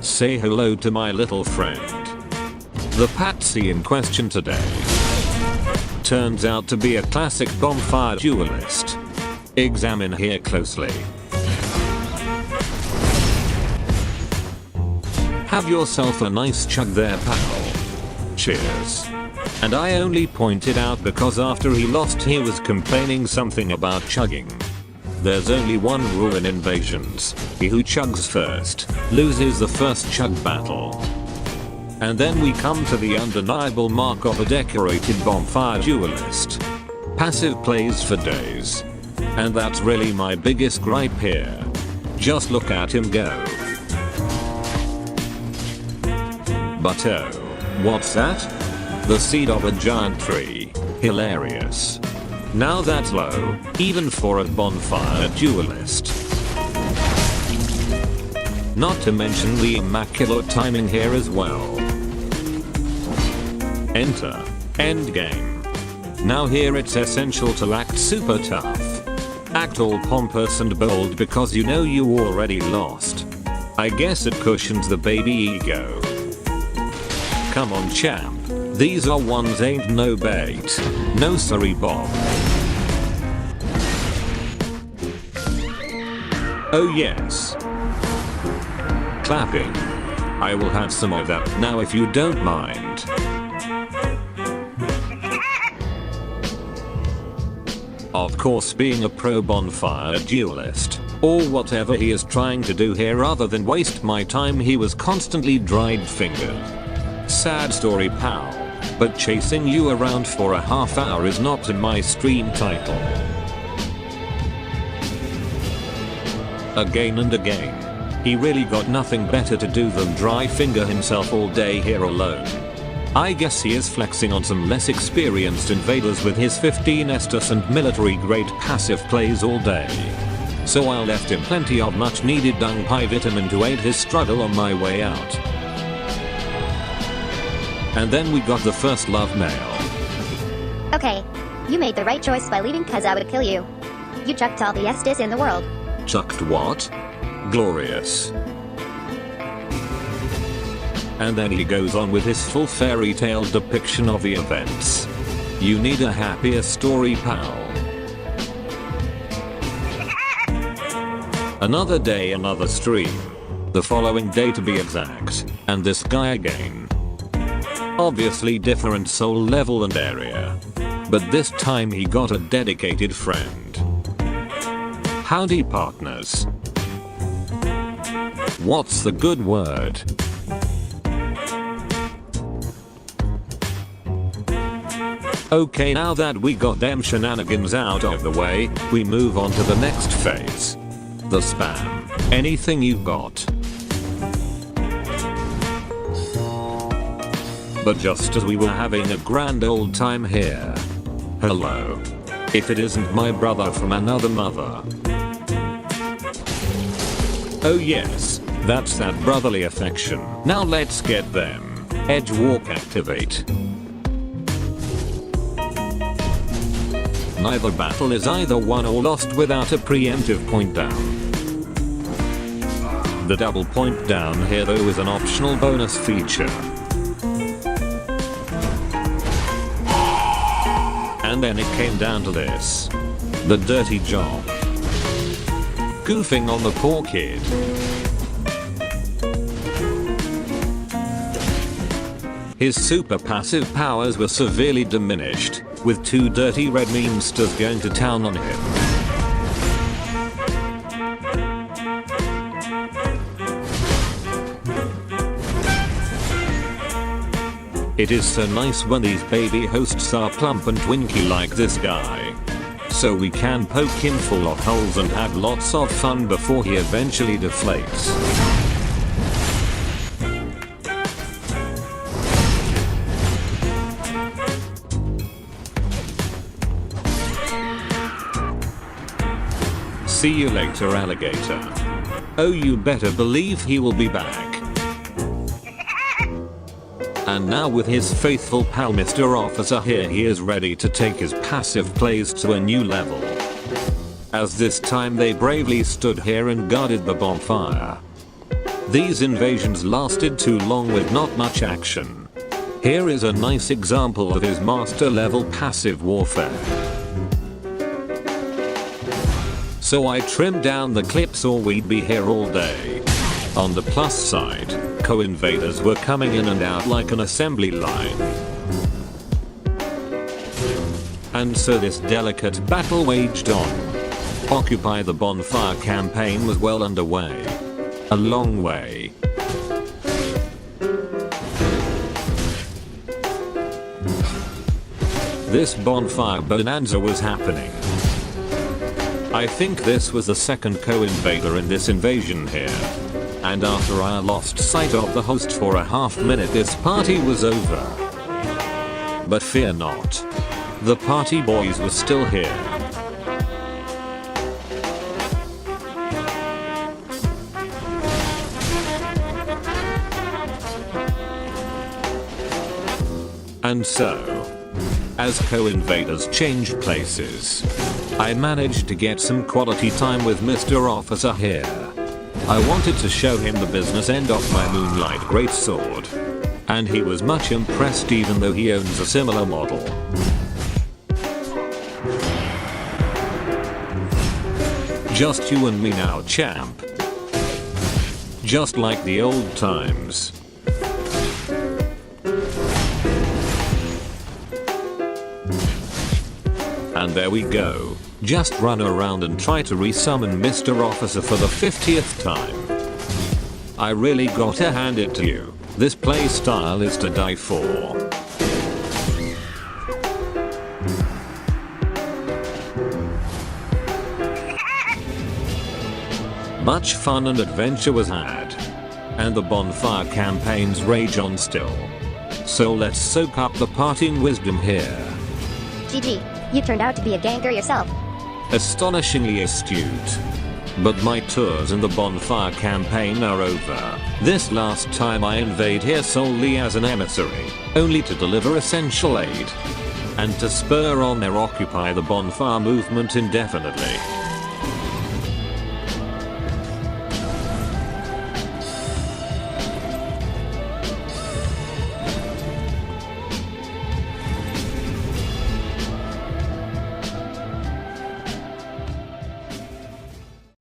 Say hello to my little friend. The patsy in question today turns out to be a classic bonfire duelist. Examine here closely. Have yourself a nice chug there, pal. Cheers. And I only pointed out because after he lost he was complaining something about chugging. There's only one rule in invasions. He who chugs first loses the first chug battle. And then we come to the undeniable mark of a decorated bonfire duelist. Passive plays for days. And that's really my biggest gripe here. Just look at him go. But oh, what's that? The seed of a giant tree. Hilarious. Now that's low, even for a bonfire duelist. Not to mention the immaculate timing here as well. Enter. Endgame. Now here it's essential to act super tough. Act all pompous and bold because you know you already lost. I guess it cushions the baby ego. Come on champ. These are ones ain't no bait. No sorry Bob. Oh yes. Clapping. I will have some of that now if you don't mind. Of course, being a pro bonfire duelist, or whatever he is trying to do here rather than waste my time, he was constantly dried fingered. Sad story pal, but chasing you around for a half hour is not in my stream title. Again and again. He really got nothing better to do than dry finger himself all day here alone. I guess he is flexing on some less experienced invaders with his 15 Estus and military grade passive plays all day. So I left him plenty of much needed dung pie vitamin to aid his struggle on my way out. And then we got the first love mail. Okay, you made the right choice by leaving cause I would kill you. You chucked all the Estus in the world. Chucked what? Glorious. And then he goes on with his full fairy tale depiction of the events. You need a happier story pal. Another day, another stream. The following day to be exact, and this guy again. Obviously different soul level and area. But this time he got a dedicated friend. Howdy partners. What's the good word? Okay, now that we got them shenanigans out of the way, we move on to the next phase. The spam. Anything you got. But just as we were having a grand old time here. Hello. If it isn't my brother from another mother. Oh yes, that's that brotherly affection. Now let's get them. Edge walk activate. Neither battle is either won or lost without a preemptive point down. The double point down here though is an optional bonus feature. And then it came down to this. The dirty job. Goofing on the poor kid. His super passive powers were severely diminished, with two dirty red memesters going to town on him. It is so nice when these baby hosts are plump and twinky like this guy. So we can poke him full of holes and have lots of fun before he eventually deflates. See you later, alligator. Oh, you better believe he will be back. And now with his faithful pal Mr. Officer here, he is ready to take his passive plays to a new level. as this time they bravely stood here and guarded the bonfire. These invasions lasted too long with not much action. Here is a nice example of his master level passive warfare. So I trimmed down the clips or we'd be here all day. On the plus side, co-invaders were coming in and out like an assembly line. And so this delicate battle waged on. Occupy the Bonfire campaign was well underway. A long way. This bonfire bonanza was happening. I think this was the second co-invader in this invasion here. And after I lost sight of the host for a half minute, this party was over. But fear not. The party boys were still here. And so, as co-invaders changed places, I managed to get some quality time with Mr. Officer here. I wanted to show him the business end of my Moonlight Greatsword, and he was much impressed even though he owns a similar model. Just you and me now, champ. Just like the old times. And there we go. Just run around and try to resummon Mr. Officer for the 50th time. I really gotta hand it to you. This playstyle is to die for. Much fun and adventure was had. And the bonfire campaigns rage on still. So let's soak up the parting wisdom here. GG. You turned out to be a ganker yourself. Astonishingly astute. But my tours in the bonfire campaign are over. This last time I invade here solely as an emissary, only to deliver essential aid. And to spur on their Occupy the Bonfire movement indefinitely.